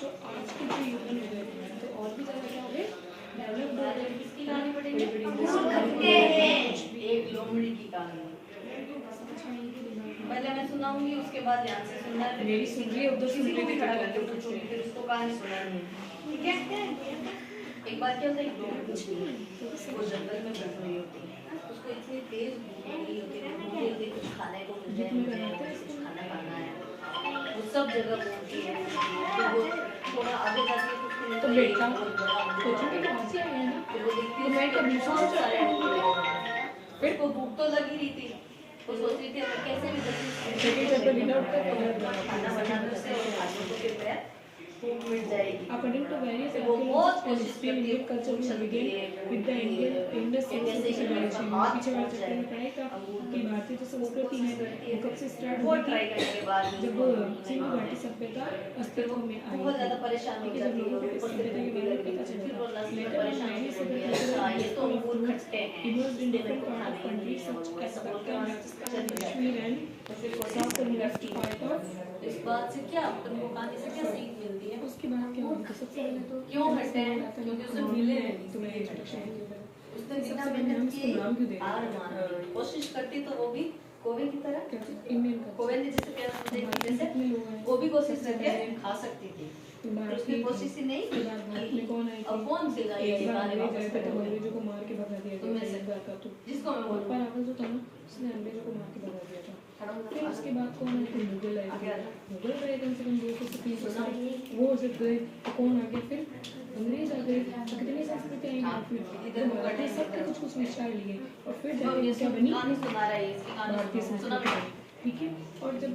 जो आज के जो युग में हो गए तो और भी ज़्यादा क्या हो गए डेवलप हो गए। किसकी कहानी पढ़ेंगे? एक लोमड़ी की कहानी। पहले मैं सुनाऊंगी, उसके बाद ध्यान से सुनना है। मेरी सुन रही है, उधर सुन रही भी खड़ा करके उधर छोड़ के फिर उसको कहानी सुनानी है, ठीक है? एक बार क्या होता है, एक लोमड़ी थी, वो जंगल में बैठ रही होती है, उसको इतनी तेज भूख लगी होती है, जल्दी कुछ खाने को मिल जाए, कुछ खाना खाना है। वो सब जगह घूमती है, फिर वो थोड़ा आगे जाती है तो बेटा सोचो कि कहाँ से आया ना, तो मैं कभी बहुत सारे फिर को भूख तो लगी रही थी, वो सोच रही थी अगर कैसे भी जल्दी खाना बनाने से और भाइयों को फिर मैं भूख मिट जाएगी। According to various वो बहुत कोशिश history, करती है Indian culture will begin with the Indus civilization. पीछे वाले चैप्टर में पढ़ेगा कि भारतीय जो संस्कृति है वो कब से स्टार्ट वो हुई ट्राई थी, करने के बाद जब सिंधु घाटी सभ्यता अस्तित्व में आई बहुत ज्यादा परेशान हो जाती है, लोगों को सभ्यता के बारे में पता चला। फिर परेशान ये तो अंगूर खट्टे हैं, Immersed in different part of countries such as Pakistan, Rajasthan, Kashmir and South and west part of। इस बात से क्या तुमको कहानी से क्या सीख मिलती है? उसके बाद क्या होगा? सबसे पहले तो क्यों हटते हैं? क्योंकि उसे मिले नहीं। तुम्हें इंस्ट्रक्शन उसने बिना मेहनत की हार मान ली। कोशिश करती तो वो भी कोवे की तरह, इंडियन कोवे ने जैसे प्यार मुझे जैसे वो भी कोशिश करके खा सकती थी, उसने कोशिश ही नहीं की। कौन आई अब कौन सिला ये गाने वापस तो अंग्रेजों को मार के भगा दिया तुम्हें से जिसको मैं बोल पर अवल जो था ना उसने अंग्रेजों को मार के भगा दिया था। फिर उसके बाद कौन आए थे? मुगल आए थे। मुगल गए कम से कम 200 से 300 साल, वो जब गए तो कौन आ गए? फिर अंग्रेज आ गए। तो कितनी संस्कृति आई, फिर मराठी सबके कुछ कुछ विचार लिए और फिर जाके क्या बनी भारतीय संस्कृति, ठीक है? और जब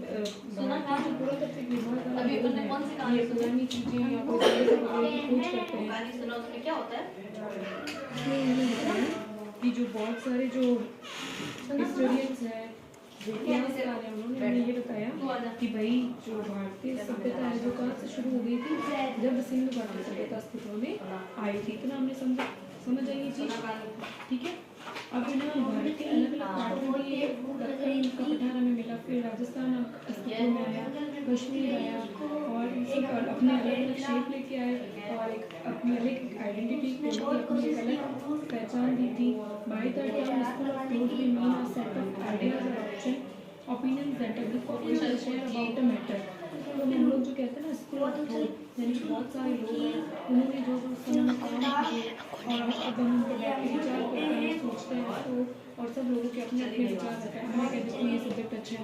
पुरातात्विक विभाग अभी उन्होंने कौन सी कहानी ये पुरानी चीजें या कोई खोज करते हैं कहानी सुना, उसमें क्या होता है कि जो बहुत सारे जो हिस्टोरियंस हैं जो इतिहासकार हैं उन्होंने हमें ये बताया कि भाई जो भारतीय सभ्यता है जो कहाँ से शुरू हो गई थी, जब सिंधु घाटी सभ्यता अस्तित्व में आई थी। इतना हमने समझ आई ये चीज, ठीक है? अब ना भारत के अलग अलग पार्टों में ये दक्कन का पठार हमें मिला, फिर राजस्थान अस्तित्व में आया, कश्मीर आया और ये सब अपने अलग अलग शेप लेके आए और एक अपनी अलग आइडेंटिटी अपनी एक अलग पहचान दी थी। By the time school of thought we mean a set of ideas और option opinions that every popular share about a matter. तो हम लोग जो कहते हैं ना स्कूल ऑफ थॉट, यानी बहुत सारे लोग हैं उन्होंने जो जो समय में काम किए और अब हम उनको बैठ के विचार करते हैं, सोचते हैं तो और सब लोगों के अपने अपने विचार रहते हैं। हमें कहते हैं ये सब्जेक्ट अच्छा है